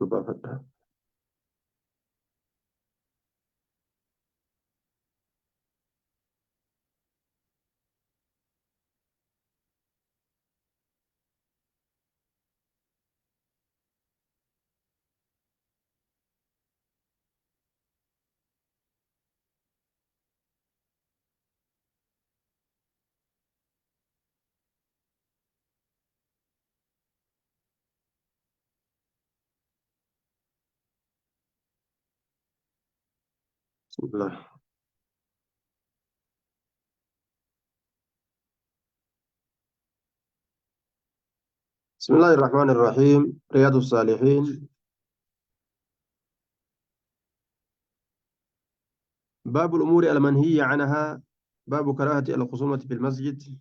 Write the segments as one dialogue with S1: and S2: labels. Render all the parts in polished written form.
S1: والبافة. بسم الله. بسم الله الرحمن الرحيم. رياض الصالحين. باب الأمور المنهية عنها. باب كراهة الخصومة في المسجد.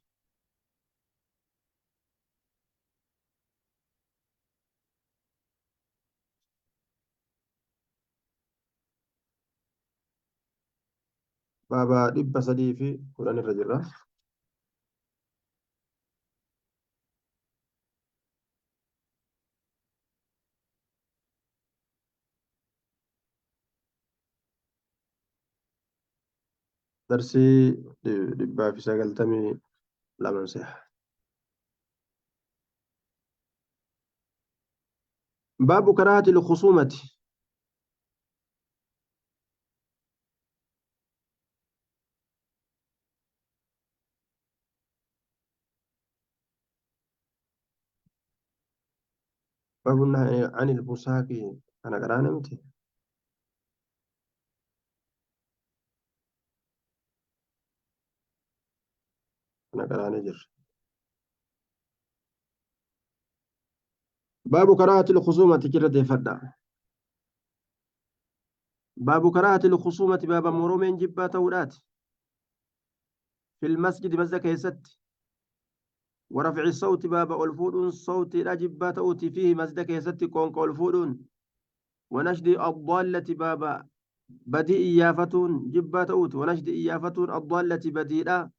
S1: باب دب سدي في قرآن الرجل. درسي دبا في ساقلتمي لا منسح. باب كراهة الخصومة. باب النهي عن الفساق. أنا قرأنا متي. أنا قرأنا جر. باب كراهة الخصومة كرة فدا. باب كراهة الخصومة باب مرومين جبات أولاد في المسجد مسجد كيست. ورفع الصوت باب ألفود صوت لا جبات أوتي فيه مسجد كيست كونك ألفود. ونشد الضالة باب بدي إيافتون جبات أوت ونشد إيافتون الضالة بديئة.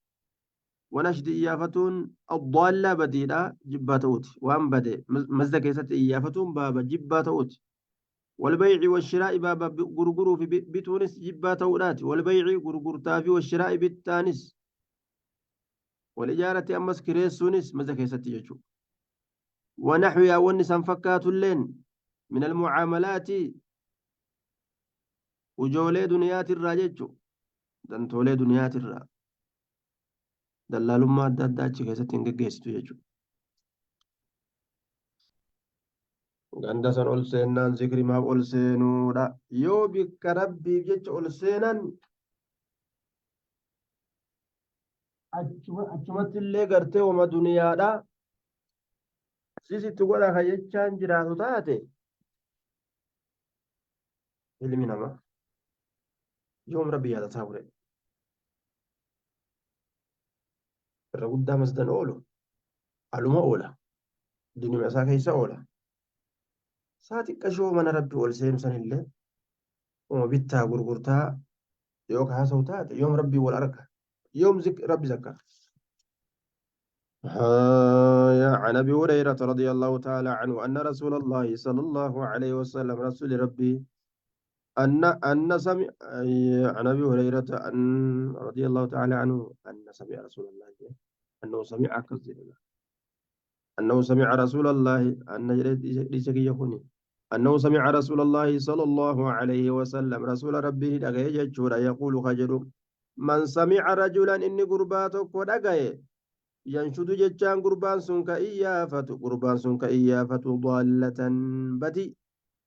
S1: ونشد إيافتون الضالة بديئة جبات أوت وأن بدي مسجد كيست إيافتون باب جبات أوت. والبيع والشراء باب غرغرو في بتونس جبات أولاد والبيع غرغرتا في والشراء بالتانس. والإجارة أمس كريسونس مسجد كيست يجو. ونحوها ونسان فكات اللين من المعاملات وجولي دنيات الراجج دنتولي دنيات الراجج dallaalummaa adda addaa achi keessatti hin geggeessitu jechuudha. Ganda san ol seennaan zikri maaf ol seenuudha. Yoo bikka rabbiif jecha ol seenan achumatti illee gartee wama duniyaadha. Sisitti godha ka jechaan jiraatu taate ilmi namaa yoom rabbi yaadataa ture. Irra guddaa masdan oolu aluma oola. Dinuma isaa keessa oola. Saa xiqqashoo mana rabbi ol seenu sanillee uma bittaa gurgurtaa yoo ka haasa'u taate yoom rabbi wal arga. يوم ربي ذكر. عن أبي هريرة رضي الله تعالى عنه أن رسول الله صلى الله عليه وسلم رسول ربي أن سمع عن أبي هريرة أن رضي الله تعالى عنه أن سمع رسول الله أنه سمع كذب أنه سمع رسول الله أن ليس يكون أنه سمع رسول الله صلى الله عليه وسلم رسول ربه يقول خجل من سمع رجلا إني قرباتك ودقيه ينشد جتان قربان سنك إيافة قربان سنك إيافة ضالة بدي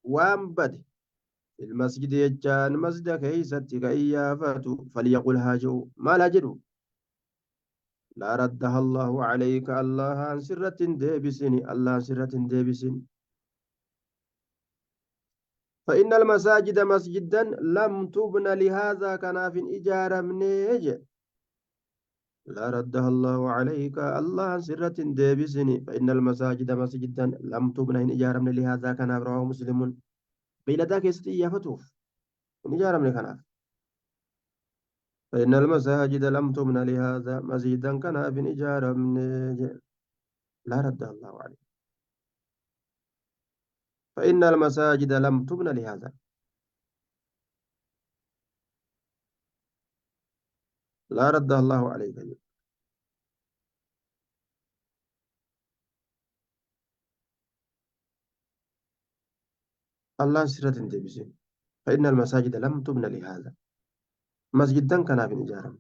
S1: وام بدي المسجد جتان مسجد كيستك إيافة فليقل هاجو ما لا جدو لا ردها الله عليك الله عن سرة ديبسني الله عن سرة ديبسني فإن المساجد مسجدا لم تبن لهذا كان في إجارة من يجي لا ردها الله عليك الله سرة ديبسني فإن المساجد مسجدا لم تبنى إن إجارة من لهذا كان رواه مسلم بيلدا كيست إيافتوف إن إجارة من كان فإن المساجد لم تبنى لهذا مسجدا كان في إجارة من لا ردها الله عليك فإن المساجد لم تبن لهذا. لا رد الله عليك. الله سرة ديبسين. فإن المساجد لم تبن لهذا. مسجدا كان في إجارة.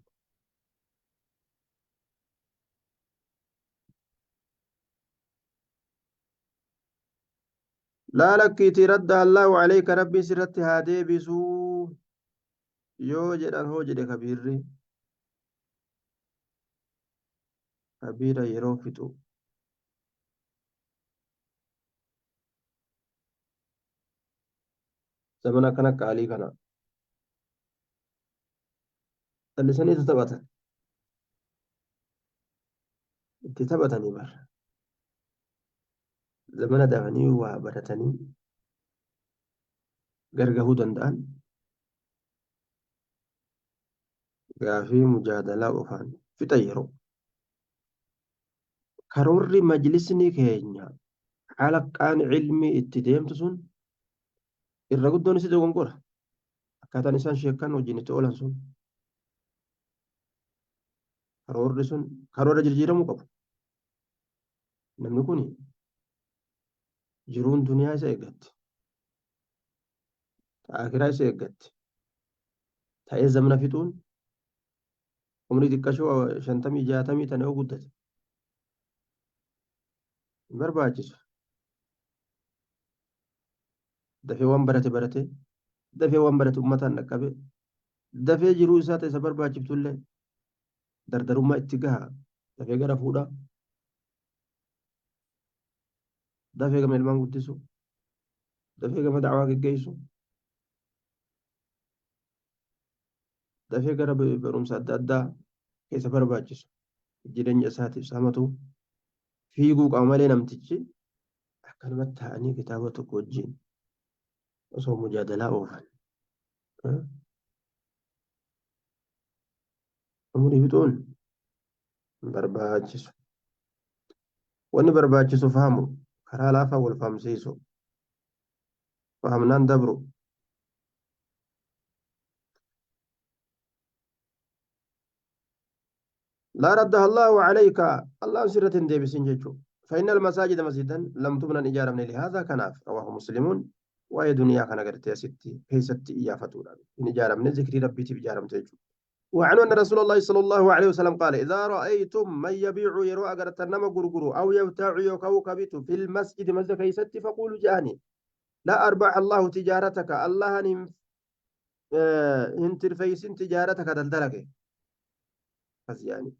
S1: لا لك ترد الله عليك ربي سرة هادي بسو. يوجد أن هوجد كبير. كبير يروفتو. زمنا كان كالي كان. اللسان تتبتا. تتبتني بر. زمنا دفني وبرتني. غرغهو دندان. غافي مجادلة وفان. في طيرو. كروري مجلسني كينيا. حلقان علمي اتديمت irra guddoon isi dogongora akkaataan isaan sheekan wajjin itti oolan sun karoorri sun karoora jijjiiramuu qabu namni kun jiruun duniyaa isa eeggatti akiraa isa eeggatti ta'ee zamna fixuun umrii xiqqashoo 50 60 tana yoo guddate hin barbaachisu dafee waan barate dafee waan barate ummataan dhaqqabe dafee jiruu isaa ta'e isa barbaachiftullee dardarummaa itti gaha dafee gara fuudhaa dafee gama ilmaan guddisu dafee gama dacwaa geggeessu dafee gara barumsa adda addaa keessa barbaachisu jireenya isaatiif samatu fiiguu qaba malee namtichi akkanumatti ta'anii kitaaba tokko wajjin osoo mujaadalaa oofan umurii fixuun hin barbaachisu wanni barbaachisu fahamu karaa laafaa wal fahamsiisu fahamnaan dabru لا ردها الله عليك الله سرة ديبسين جيتشو فإن المساجد مسجدا لم تبنى إجارة من لهذا كناف رواه مسلمون وهي دنيا كان قرت يا ستي هي ستي إيا فتورا إن إجارة من ذكر ربي تبجارة تيجو وعنه أن رسول الله صلى الله عليه وسلم قال إذا رأيتم من يبيع يروى قرت النما غرغرو أو يبتاع يوكو كبيت في المسجد مسجد هي ستي فقولوا جاني لا أربح الله تجارتك الله هنتر فيسن تجارتك دلدلك بس يعني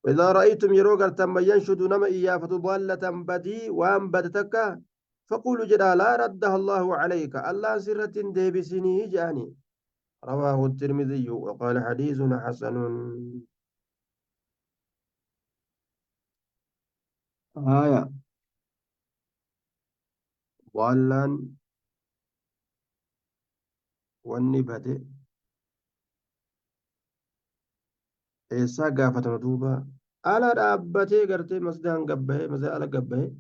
S1: وإذا رأيتم يروى قرت من ينشد نما إيافة ضالة بدي وأن بدتك فقولوا جدا لا ردها الله عليك الله سرة ديبسني جاني رواه الترمذي وقال حديث حسن آية ضالا والنبت إيسا قافة مدوبة على رابطي قرتي مسدان قبه مسدان على قبه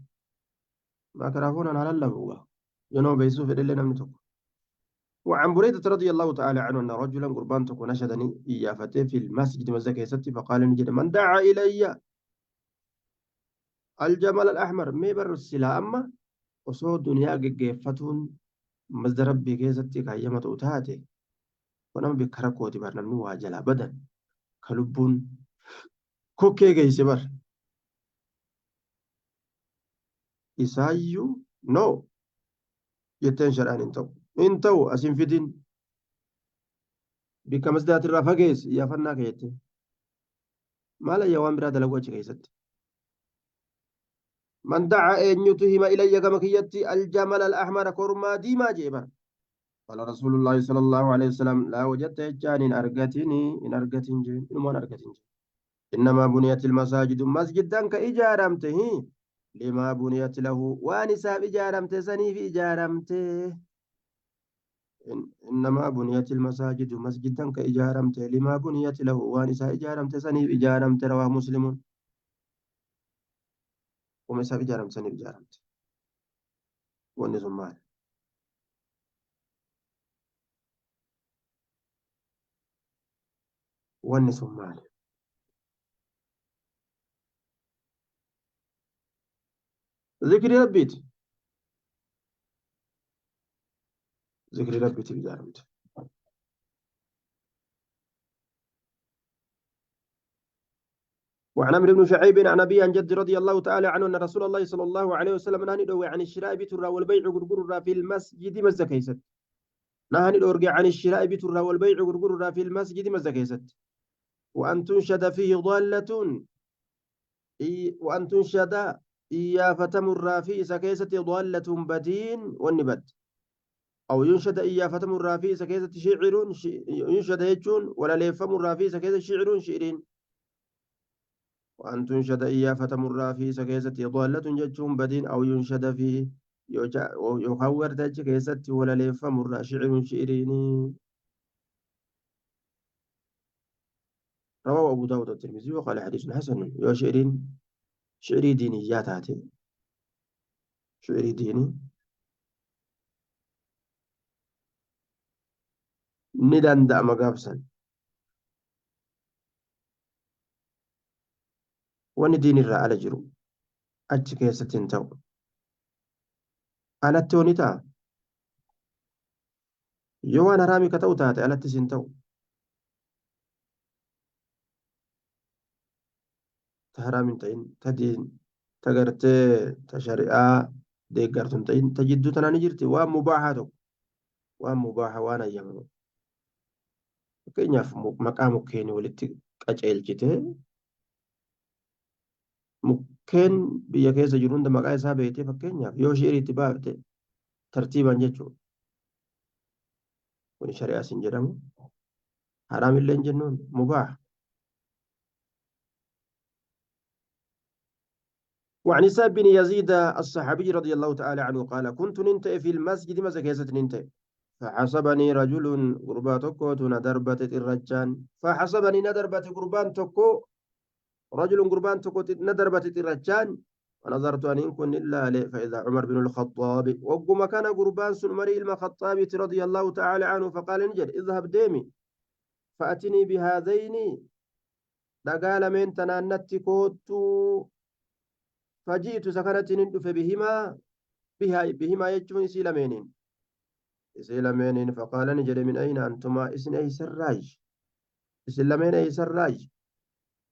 S1: ما كرافون على اللبوة ينو بيسوف إلي نمتك وعن بريدة رضي الله تعالى عنه أن رجلا قربان تكون نشدني إيافته في المسجد مزكي ستي فقال نجد من دعا إلي الجمل الأحمر ميبر السلا أما وصو دنيا جيفتون مزد ربي كيستي كايما توتاتي ونم بكركوتي برنامج واجلا بدن كلبون كوكي جيسي بر إسايو نو يتين شرعان انتو أسين فيدين بك مزدات الرافقيس يا فناك يتين مالا يوان براد لغوة كيست من دعا أن يتهم إلي كما كيتي الجمل الأحمر كرما ديما جيبر قال رسول الله صلى الله عليه وسلم لا وجدت إجان إن أرقتني إن أرقتن جين إن أرقتن جين إنما بنيت المساجد مسجدا كإجارمته لما بنيت له وانساب إجارمته سني في إجارمته إنما بنيت المساجد مسجدا كإجارمته لما بنيت له وانساب إجارمته سني في إجارمته رواه مسلم ومساب إجارمته سني في إجارمته ونسمال والنسون مال ذكر ربيت ذكر ربيت بجانبت. وعن عمرو بن شعيب عن أبي عن جد رضي الله تعالى عنه أن رسول الله صلى الله عليه وسلم نهى دوي عن الشراء بترى والبيع غرغر في المسجد مزكيست. نهى دورج عن الشراء بترى والبيع غرغر في المسجد مزكيست. وأن تنشد فيه ضالة وأن تنشد إيافة مرافي سكيسة ضالة بدين والنبت أو ينشد إيافة مرافي سكيسة شعر ينشد يجون ولا ليف مرافي سكيسة شعر شعرين. وأن تنشد إيافة مرافي سكيسة ضالة ججون بدين أو ينشد فيه يخور تج كيسة ولا ليف مرا شعر شعرين. رواه أبو داود الترمذي وقال حديث حسن يا شعرين شعري دينيات هاتي شعري ديني ندندأ مقابسا wanni diin irraa ala jiru achi keessatti hin ta'u alatti wani ta'a yoo waan haraamii ka ta'u taate alattis hin ta'u ta haraam hin ta'in ta diin ta gartee ta shari'aa deeggartu hin ta'in ta jidduu tanaa ni jirti waan mubaahaa tokko waan mubaahaa waan ayyamamu fakkeenyaaf maqaa mukkeenii walitti qaceelchite mukkeen biyya keessa jiru hunda maqaa isaa beektee fakkeenyaaf yoo shi'irii itti baafte tartiibaan jechuudha kun shari'aas hin jedhamu haraam illee hin jennuun mubaaha. وعن سعد بن يزيد الصحابي رضي الله تعالى عنه قال كنت ننتهي في المسجد مسكيسة ننتهي فحسبني رجل قربان تكو ندربت الرجان فحسبني ندربت قربان تكو رجل قربان تكو ندربت الرجان ونظرت أن يكون إلا عليه فإذا عمر بن الخطاب وقم كان قربان سنمري الخطاب رضي الله تعالى عنه فقال نجد اذهب ديمي فأتني بهذين دقال من تنانت كوتو فجئت سكرت ندف بهما يجون سيلمين فقال نجد من أين أنتما إسن أي سراج إسلامين أي سراج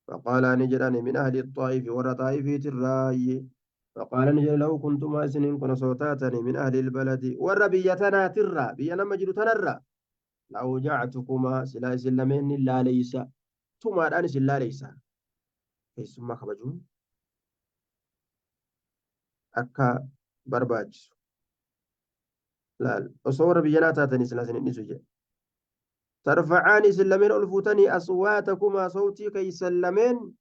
S1: فقال نجراني من أهل الطائف ورطائف الراي فقال نجر لو كنتما إسن كن صوتاتني من أهل البلد وربيتنا ترى بينا مجد تنرى لأوجعتكما سلا إسلامين لا ليس ثم الآن لا ليس ثم خبجون أكا برباج لا أصور بينا تاتني سلا سنين نسجي ترفعان سلمين ألفوتني أصواتكما صوتي كي سلمين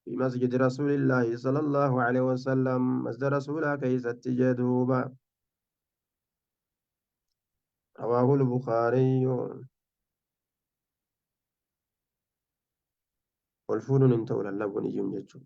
S1: في مسجد رسول الله صلى الله عليه وسلم مسجد رسولها كي ستجدوبا رواه البخاري والفون انتهى اللبن ينجج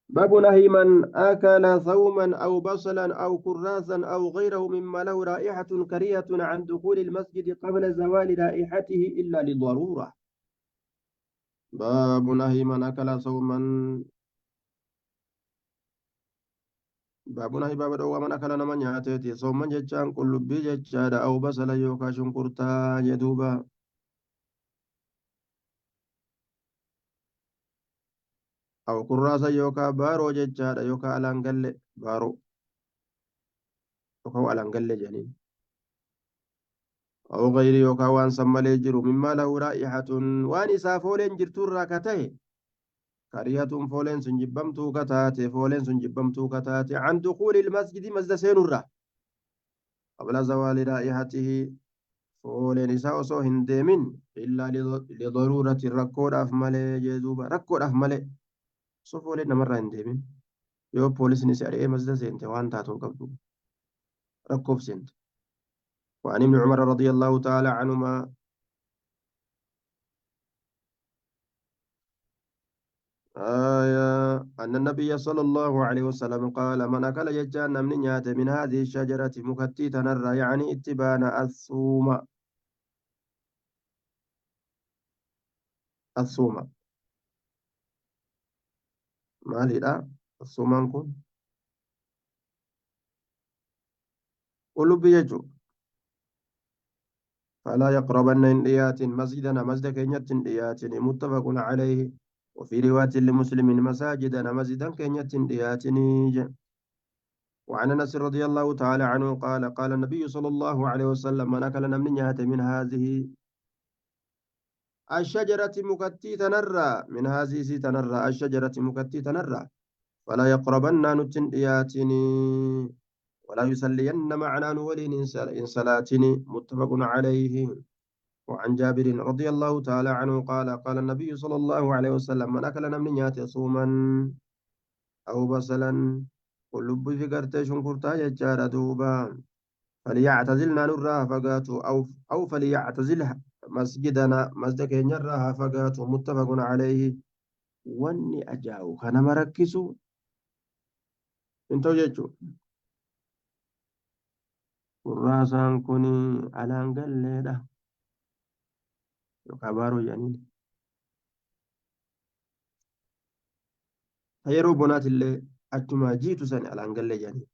S1: باب نهي من أكل ثوما أو بصلا أو كراسا أو غيره مما له رائحة كريهة عن دخول المسجد قبل زوال رائحته إلا للضرورة. باب نهي من أكل ثوما باب نهي باب دوا من أكل نمن ياتيتي ثوما جتان كل بي جتان أو بصلا يوكا شنكرتا يدوبا أو كراسا يوكا بارو جتان يوكا ألانجل بارو يوكا ألانجل جنين أو غير يوكا وان سمالي جرو مما له رائحة وان إسافولين جرتور راكته كريهة فولين سنجبمتو كتاتي فولين سنجبمتو كتاتي عن دخول المسجد مسجد سينورة قبل زوال رائحته فولين إساء صو هندمين إلا لضرورة الركود أفمالي جيزوبا ركود أفمالي صو فولين نمر هندمين يو بوليس نسأل مسجد سينتي وان تاتون قبضو ركوب سنت. وعن ابن عمر رضي الله تعالى عنهما أن النبي صلى الله عليه وسلم قال من أكل ججان من نيات من هذه الشجرة مكتي تنرى يعني اتبان الثوم الثوم مالي لا الثوم كن قلوب بيجو فلا يقربن إن إيات مسجدنا مسجد كينية إيات متفق عليه وفي رواية لمسلم مساجدنا مسجدا كينية إيات وعن أنس رضي الله تعالى عنه قال قال النبي صلى الله عليه وسلم من أكل من نيات من هذه الشجرة مكتي تنرى من هذه تنرى الشجرة مكتي تنرى فلا يقربن نتن إياتني ولا يصلين معنا ولين إن صلاتني متفق عليه وعن جابر رضي الله تعالى عنه قال قال النبي صلى الله عليه وسلم من أكل من نيات صوما أو بصلا ولب في قرتي شنكرتا يجار دوبا فليعتزلنا نراها فقاتوا أو فليعتزلها مسجدنا مسجد نراها فقاتوا متفق عليه واني أجاو كان مركزوا انتو جيتشو وراسان كوني على انقل ده يكبروا يعني هيرو بنات اللي أتما جيتو سن على انقل يعني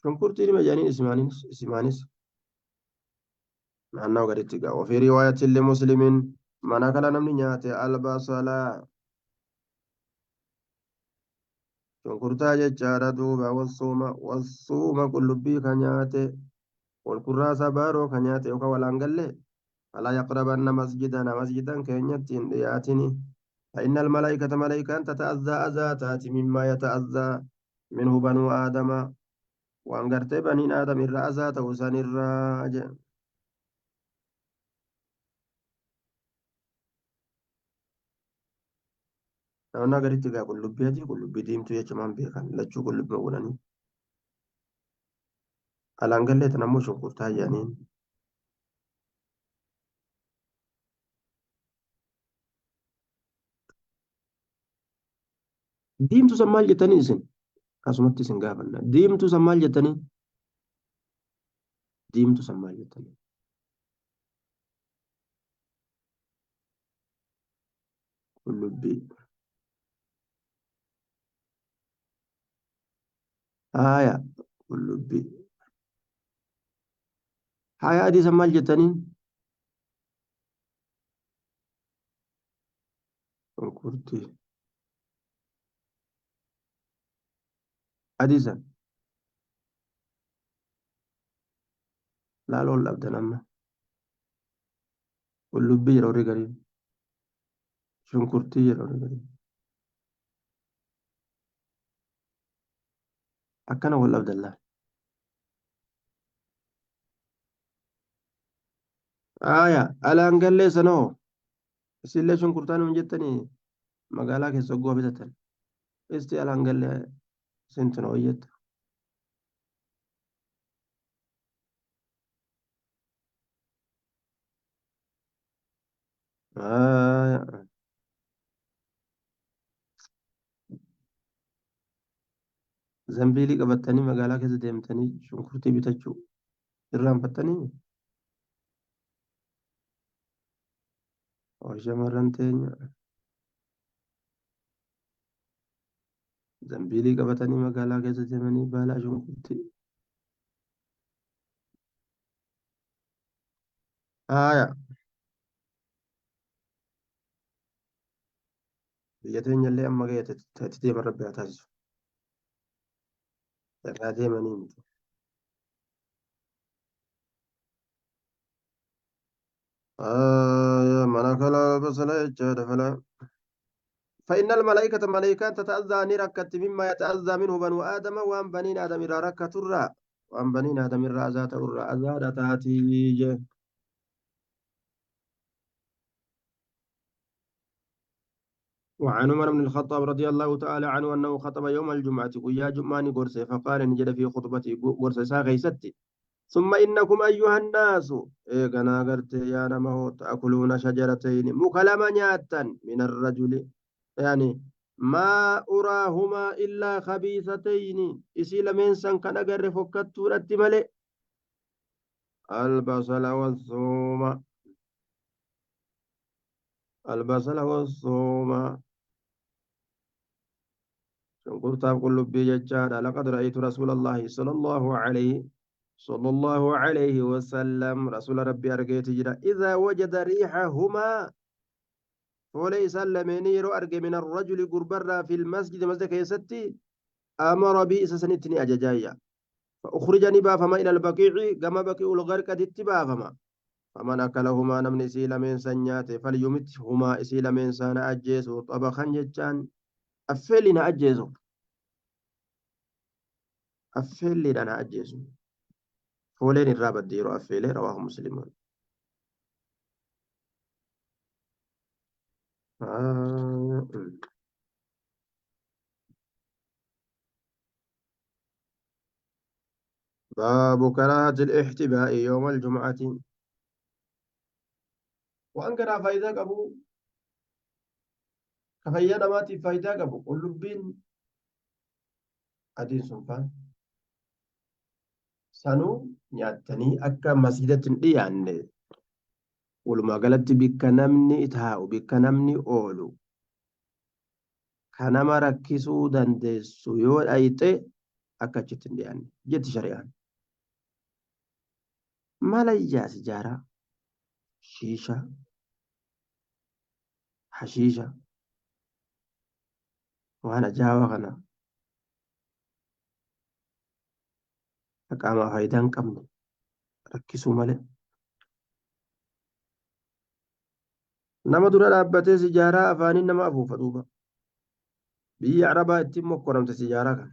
S1: شنكرتي مجانين اسمانيس naannoo gaditti ga'a ofii riwaayatin limuslimin mana kala namni nyaate albasala shunkurtaa jechaadha duuba wassuuma qullubbii ka nyaate walkurraasa baaroo ka nyaate yookaan walaangalle alaa yaqrabanna masjidana masjidan keenyatti hin dhiyaatini فإن الملائكة ملائكة تتأذى أذى تأتي مما يتأذى منه بنو آدم وأن قرتي بنين آدم الرأزة توسن الراجع naannoo gaditti egaa qullubbii adii qullubbii diimtuu jechuun beekan lachuu qullubbii godhanii alaan gallee tan ammoo shunkurtaa jedhaniin diimtuu san maal jettanii isin asumatti isin gaafanna diimtuu san maal jettanii diimtuu san maal jettanii qullubbii haaya qullubbii haaya adii san maal jettanii shunkurtii adii san laaloon dhabdan amma qullubbii yeroo rigarii shunkurtii yeroo rigarii akkana wal dhabdallaa haaya alaan gallee sanoo isillee shunkurtaa nuun jettanii magaalaa keessa oggoo bitatan isti alaan gallee sintin hooyyetta haaya zambiilii qabattanii magaalaa keessa deemtanii shunkurtii bitachuu irraanfattanii shamarran teenya zambiilii qabatanii magaalaa keessa deemanii baalaa shunkurtii haaya biyya teenya illee amma ga'e tati deeman rabbi haa taasisu irraa deemanii miti mana kalaa basala jechaadha fala فإن الملائكة ملائكة تتأذى نركت مما يتأذى منه بنو آدم وأن بنين آدم إلى ركة الرا وأن بنين آدم إلى ذات الرا أزاد تاتي وعن عمر بن الخطاب رضي الله تعالى عنه أنه خطب يوم الجمعة ويا جمعة قرصة فقال نجد في خطبتي قرصة ساغيستي ثم إنكم أيها الناس إيقنا قرت يا نمو تأكلون شجرتين مكلما نياتا من الرجل يعني ما أراهما إلا خبيثتين إسي لمن سن كان أقر فكتو رتمالي البصل والثوم البصل والثوم شنقرتاب كل بيجادا لقد رأيت رسول الله صلى الله عليه وسلم رسول ربي أرقيت جرا إذا وجد ريحهما وليس لمن يرو أرقي من الرجل قربرا في المسجد مسجد كيستي أمر بئس سنتني أججايا فأخرجني بافما إلى البقيع كما بقيع الغرقة اتبافما فمن أكلهما نمني سيل من سنيات فليمتهما إسيل من سان أجيسو طبخا ججان أفلنا أجيسو أفلنا أجيسو فولين الرابط ديرو أفلي رواه مسلم آه. باب كراهة الاحتباء يوم الجمعة وأنكر فايدة أبو كفيا ماتي فايدة أبو قلوبين أدين سنفان سنو نياتني أكا مسجدة ديان ولما قالت بك نمني إتهاو بك نمني أولو كنما ركسو دندسو يو أيتي أكا جتن ديان جت شريان ماليا سجارة شيشة حشيشة وأنا جاوا غنا أكاما فايدان قمني ركسو مالي nama dura dhaabbatee sijaaraa afaaniin nama afuufa duuba biyya arabaa ittiin mokkoramte sijaaraa kan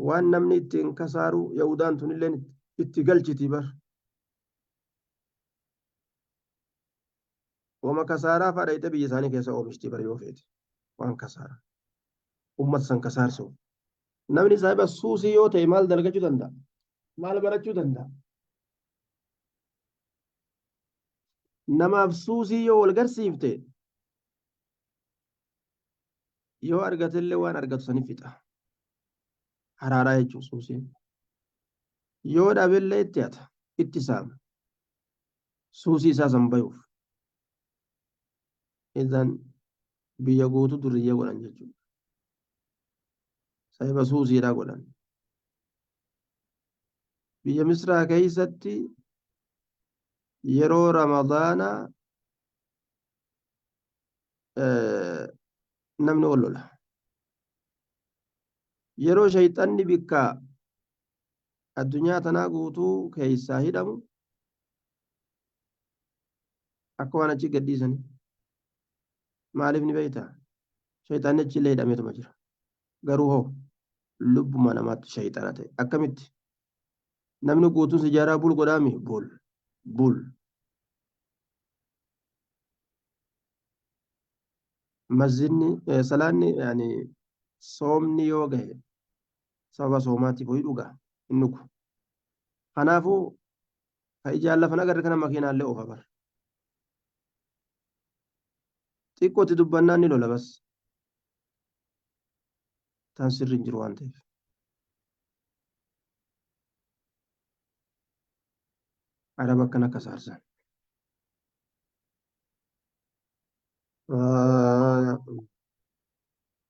S1: waan namni ittiin kasaaru yahudaan tunilleen itti galchiti bar wama kasaaraa fadhaite biyya isaanii keessa oomishti bar yoo feete waan kasaara ummata san kasaarsu namni saahiba suusii yoo ta'e maal dalagachuu danda'a maal barachuu danda'a namaaf suusii yoo wal garsiifte yoo argatellee waan argatu sanii fixa haraaraa jechuun suusiin yoo dhaabellee itti hata itti saama suusii isaa san bayuuf idan biyya guutuu durriyyee godhan jechuudha saahiba suusiidhaa godhan biyya misraa keeysatti yeroo ramadaana namni ol lola yeroo shayxanni bikka addunyaa tanaa guutuu keeysaa hidhamu akka waan achi gadhiisani maaliif ni beeyta shayxanni achillee hidhameetuma jira garuu hoo lubbuma namaatti shayxana ta'e akkamitti namni guutuun sijaaraa bul godhaami bul masjidni salaanni yani soomni yoo gahe sababa soomaatiif hoyi dhuga inni kun kanaafuu ka ijaan lafan agarre kana makiinaallee oofa bar xiqqootti dubbannaan ni lola bas tan sirri hin jiru waan ta'eef araba akkana kasaarsan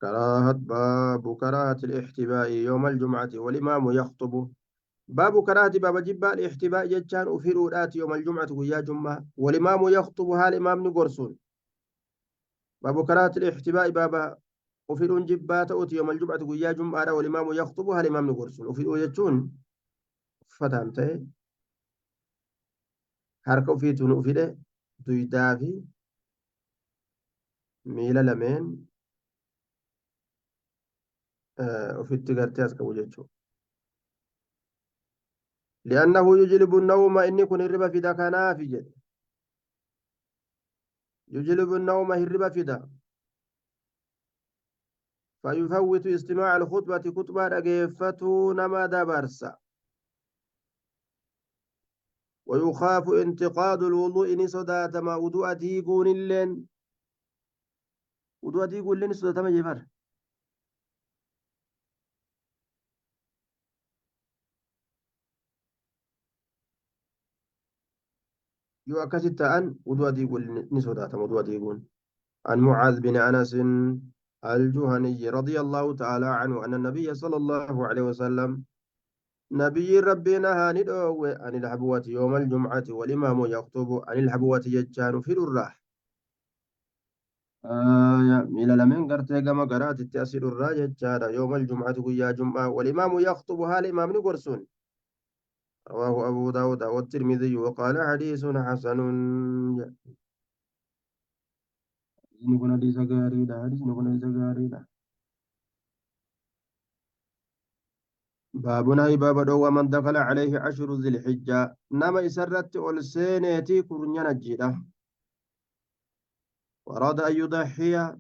S1: باب كراهة الاحتباء يوم الجمعة والإمام يخطب باب كراهة باب جبا الاحتباء جتان أفرودات يوم الجمعة ويا جمعة والإمام يخطب الإمام نقرسون باب كراهة الاحتباء باب أفرون جبا تأتي يوم الجمعة ويا جمعة والإمام يخطب الإمام نقرسون أفرون جتون فتامته حركة أفيتون أفيده دويدافي ميلا لمن ofitti gartee as qabu jechuudha. لأنه يجلب النوم إني كن الربا فدا كنافي جد يجلب النوم الربا فدا فيفوت استماع الخطبة خطبة رقيفته نما دبرسا ويخاف انتقاد الوضوء إن صدات ما وضوء ديقون اللين وضوء ديقون اللين صدات ما جبر يو أكست أن وضوء ديقون اللين صدات ما وضوء ديقون عن معاذ بن أنس الجهني رضي الله تعالى عنه أن النبي صلى الله عليه وسلم نبي ربنا هاندو عن الحبوة يوم الجمعة والإمام يخطب عن الحبوة يجان في الراح إلى لمن قرتي كما قرات التأسير الراجع جارة يوم الجمعة ويا جمعة والإمام يخطب الإمام نقرسون رواه أبو داود والترمذي وقال حديث حسن نكون حديث غريب حديث نكون حديث غريب باب نهي باب دو من دخل عليه عشر ذي الحجة نما يسرت والسينيتي كرنيا نجيرة وأراد أن يضحي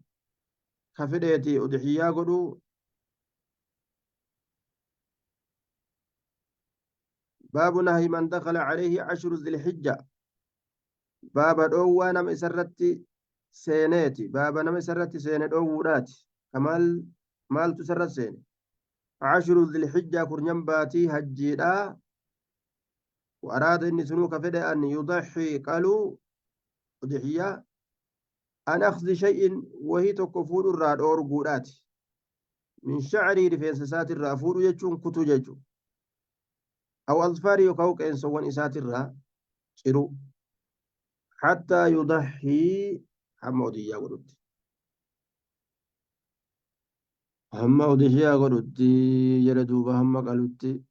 S1: كفديتي أضحيا قدو باب نهي من دخل عليه عشر ذي الحجة باب دو نما يسرت سينيتي باب نما يسرت سيني دو ولاتي كمال مال تسرت سيني عشر ذي الحجة كرنيا باتي هجيرة وأراد أن سنوك فدأ أن يضحي قالوا أضحيا أن أخذ شيء وهي تكفور الراد أورغورات من شعري رفيس سات الرافور يجون كتو يجو أو أظفاري يكوك إن سوان إسات الرا شرو حتى يضحي حمودي يا ورد حمودي يا ورد يردوب هم قالت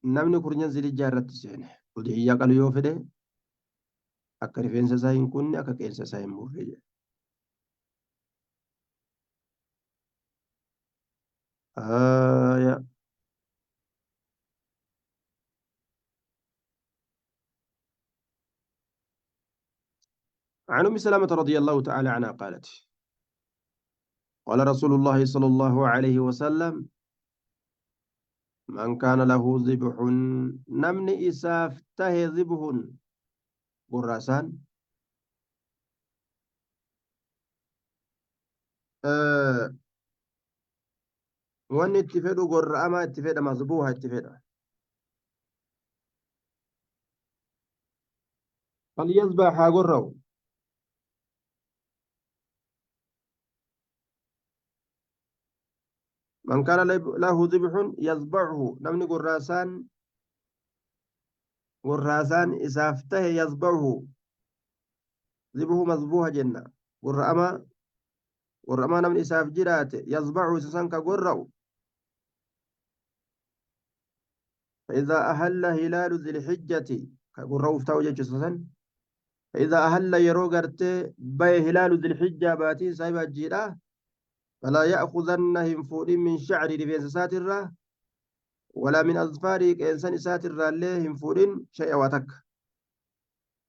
S1: نمني كورنيا زلي جارت سينه ودي يا قالوا يوفده أكا رفيس ساين كن أكا كينس ساين مرجع آية عن أم سلمة رضي الله تعالى عنها قالت قال رسول الله صلى الله عليه وسلم من كان له ذبح نمني إساف ته ذبح براسان آه وان اتفادوا قرأما اتفاد مذبوحة اتفاد فليذبح قرأه من كان له ذبح يذبحه نمني قراسان إساف ته يذبحه ذبحه مذبوحة جنة قرأما نمني إساف جرات يذبحه سسنك قرأه فإذا أهل هلال ذي الحجة كقرأه فتاو جيش فإذا أهل يرو غرتي بي هلال ذي الحجة باتي سايبا جيرا فلا يأخذنهم فود من شعر رفيس ساترة ولا من أظفار إنسان ساترة عليهم فود شيء واتك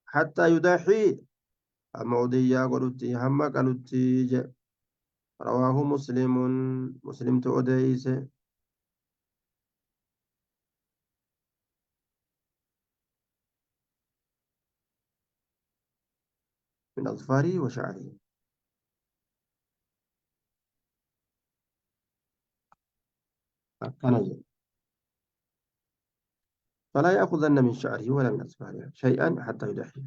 S1: حتى يداحي أما وديا قلتي هم قلتي رواه مسلم مسلم تؤديس من أظفاره وشعره كان فلا يأخذن من شعره ولا من أظفاره شيئا حتى يداحي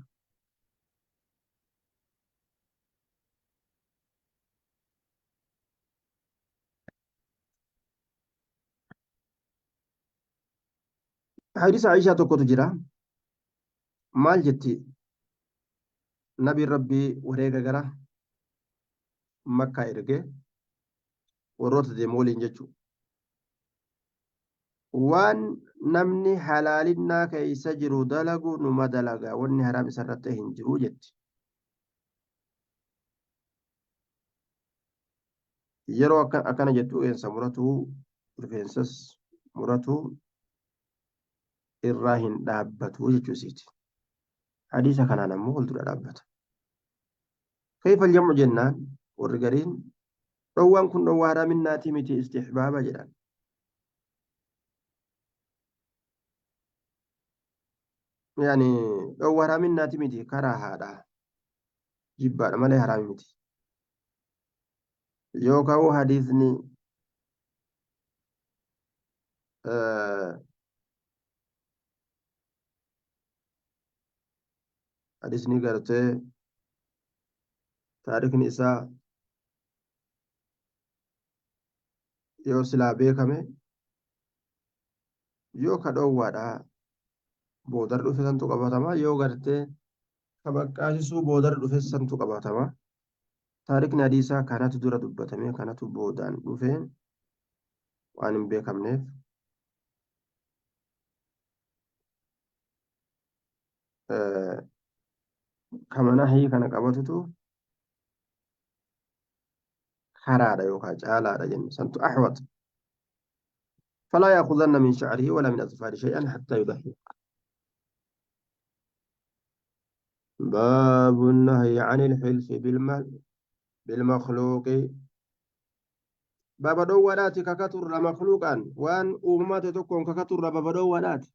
S1: حديث عائشة تقول جرا مال جتي نبي ربي وريغا غرا مكة إرقى warroota deemu waliin jechuudha. Waan namni halaalinnaa keessa jiru dalagu numa dalagaa wanni haraam isarratti hin jiru jetti. Yeroo akkana jettu qeensa muratuu rifeensas muratuu irraa hin dhaabbatu jechuusiiti. Hadiisa kanaan ammoo fuuldura dhaabbata. Kayfa aljamu jennaan warri gariin dhowwaan kun dhowwaa haraaminnaati miti istixbaaba jedhan. يعني لو هرامين ناتي متي كرا هذا جبار مالي هرامي متي يوكاو حديثني آه حديثني قرتي تاريخ نساء yoo silaa beekame yoo ka dhoowwaadha boodar dhufe santu qabatama yoo gartee ka baqqaasisuu boodar dhufe santu qabatama taarikni hadiisaa kanatu dura dubbatame kanatu boodaan dhufe waan hin beekamneef kama nahii kana qabatutu karaadha yookaan caalaadha jennu santu axwat فلا يأخذن من شعره ولا من أظفاره شيئا حتى يضحي باب النهي عن الحلف بالمخلوق باب دوّرات ككتر مخلوقا وان أمات تكون ككتر باب دوّرات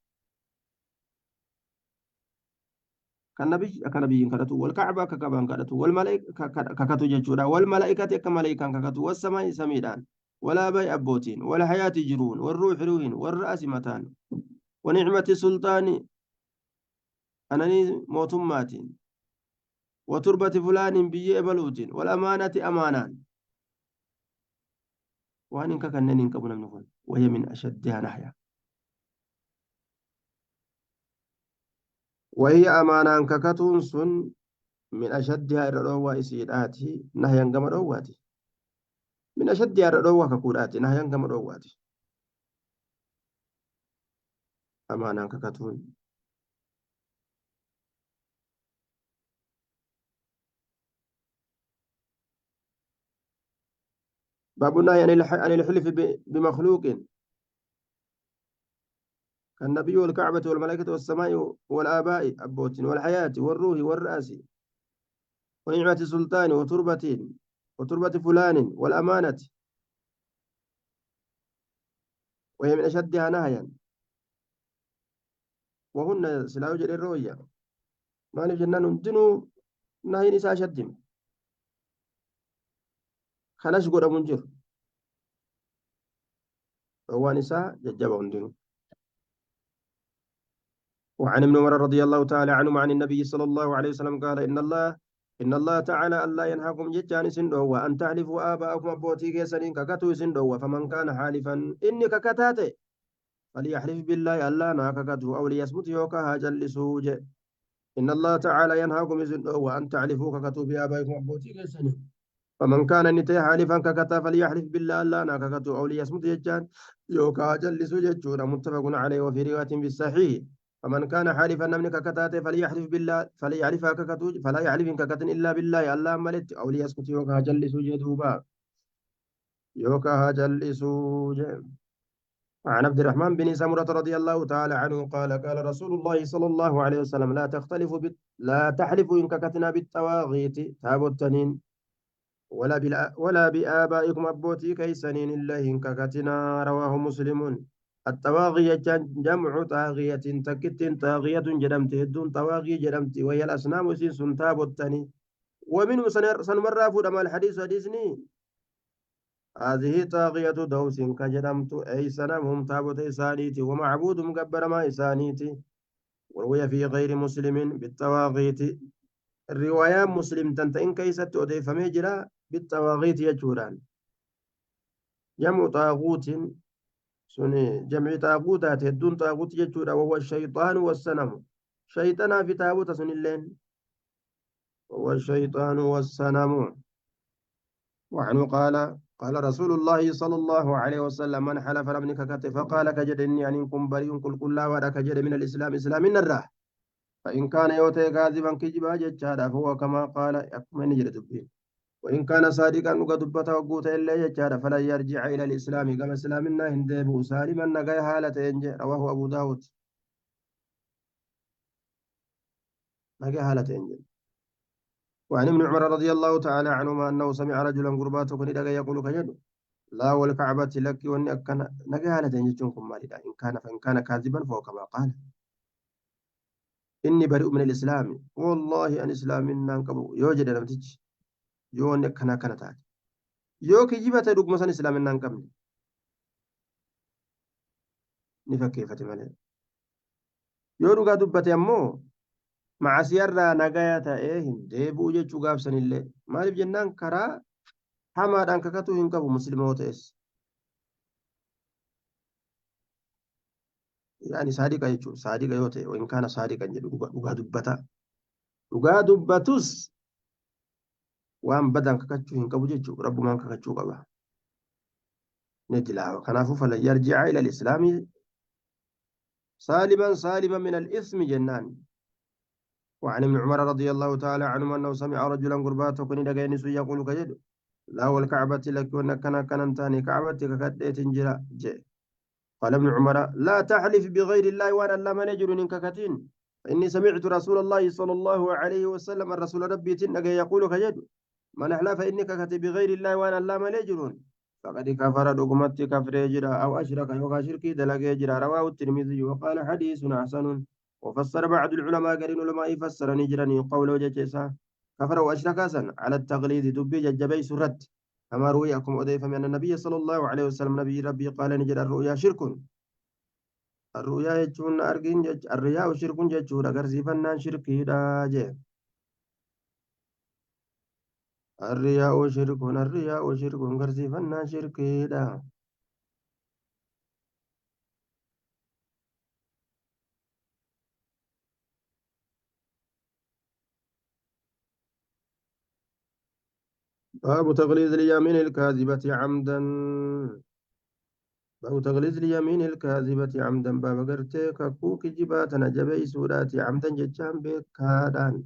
S1: كنبي كدتو والكعبة ككبان كدتو والملائكة ككتو ججورا والملائكة كملائكة ككتو والسماء سميدان ولا بي أبوتين ولا حياة جرون والروح روين والرأس متان ونعمة سلطان أنني موتمات وتربة فلان بي بلوت والأمانة أمانان وأن إنك كنن إنك بنمنفون وهي من أشدها نحيا وهي أمانان ككتون سن من أشدها الروا إسيراتي نهيا كما رواتي من أشدها الروا ككوراتي نهيا كما رواتي أمانان ككتون باب النهي عن الحلف بمخلوق كالنبي والكعبة والملائكة والسماء والآباء أبوت والحياة والروح والرأس ونعمة سلطان وتربة فلان والأمانة وهي من أشدها نهيا وهن سلاوج الرؤيا ما جنان دنو نهي نساء شدهم خلاص قول منجر هو نساء ججبهم دنو وعن ابن عمر رضي الله تعالى عنه عن النبي صلى الله عليه وسلم قال إن الله تعالى ألا ينهاكم جتان سندو وأن تعرفوا آباءكم أبوتي كيسنين ككتو سندو فمن كان حالفا إني ككتاتي فليحلف بالله ألا ناككتو أو ليصمت يوكا هاجلسوج إن الله تعالى ينهاكم سندو وأن تعرفوا ككتو بآبائكم أبوتي كيسنين فمن كان نتي حالفا ككتا فليحلف بالله ألا ناككتو أو ليصمت جتان يوكا هاجلسوج متفق عليه وفي رواية بالصحيح فمن كان حالفا نمني ككتاتي فليحلف بالله فليحلف ككتوج فلا يحلف ككتن إلا بالله الله ملت أو ليسكت يوكا جلسوا جدوبا يوكا جلسوا عن عبد الرحمن بن سمرة رضي الله تعالى عنه قال رسول الله صلى الله عليه وسلم لا تحلفوا إن ككتنا بالتواغيت تابوتنين ولا بآبائكم أبوتي كيسنين الله إن ككتنا رواه مسلم الطواغية جمع طاغية تكت طاغية جرمت هدون طواغي جرمت وهي الأصنام سن تاب التاني ومنه سنمر فود الحديث حديثني هذه طاغية دوس كجرمت أي سنم هم تابوت إسانيتي ومعبود مقبر ما إسانيتي وروي في غير مسلم بالطواغيت الرواية مسلم تنتين كيست أضيف مجرى بالطواغيت يجوران جمع طاغوت سني جمع طاغوتات هدون طاغوت جتشورا وهو الشيطان والسنم شيطانا في تابوت سن اللين وهو الشيطان والسنم وعنه قال رسول الله صلى الله عليه وسلم من حلف لمن ككت فقال كجد إني أن كن بريء كل لا ولا كجد من الإسلام إسلام النراه فإن كان يوتي كاذبا كجبا جتشارا فهو كما قال أكمن جرد به وإن كان صادقا نقدبته وقوت إلا يجار فلا يرجع إلى الإسلام كما إسلامنا هندبه سالما نقاي حالة رواه أبو داود نقاي حالة وعن ابن عمر رضي الله تعالى عنهما أنه سمع رجلا قرباته كن يقول كجد لا والكعبة لك وإن أكن نقاي حالة إن كان فإن كان كاذبا فهو كما قال إني بريء من الإسلام والله أن إسلام نانقبو يوجد نمتج يون كنا كنا تاج يو كجيبة دوك مثلا إسلام نانقبني نفكيفة مالي يو دوكا دبتي أمو مع سيارة نجايا تأيه ديبو جيتشو غافسن اللي مالي بجنان كرا حما دان ككتو هنقبو مسلموت إس يعني صادق يجو صادق يوتي وإن كان صادقا جدو دوكا دبتا دوكا دبتوس وان بدن ككتو هنقبو جيتشو ربو مان ككتو قبا نجلا وكنافو فلا يرجع إلى الإسلام سالما من الإثم جنان وعن ابن عمر رضي الله تعالى عنهما أنه سمع رجلا قرباته كن دقيني يقول كجد لا والكعبة لك ونكنا كننتاني كعبة ككديت جرا جي قال ابن عمر لا تحلف بغير الله وأنا لا من يجر إنك كتين فإني سمعت رسول الله صلى الله عليه وسلم الرسول ربي تنك يقول كجد من أحلف إنك كتب بغير الله وأنا لا من يجرون فقد كفر دغمت كفر جرا أو أشرك يوكا شركي دلق جرا رواه الترمذي وقال حديث حسن وفسر بعض العلماء قالوا علماء فسر نجرني قوله جيسا كفر وأشرك سن على التغليظ دبي ججبي سرت كما رويكم أضيف من النبي صلى الله عليه وسلم نبي ربي قال نجر الرؤيا شرك الرؤيا يجون أرجين الرياء شرك ججور أجر فنان شركي داجي الرياء شرك أجر فنان شركي دا باب تغليظ اليمين الكاذبة عمدا باب تغليظ اليمين الكاذبة عمدا باب غرتي ككوك جبات نجبي سوراتي عمدا ججام بكادان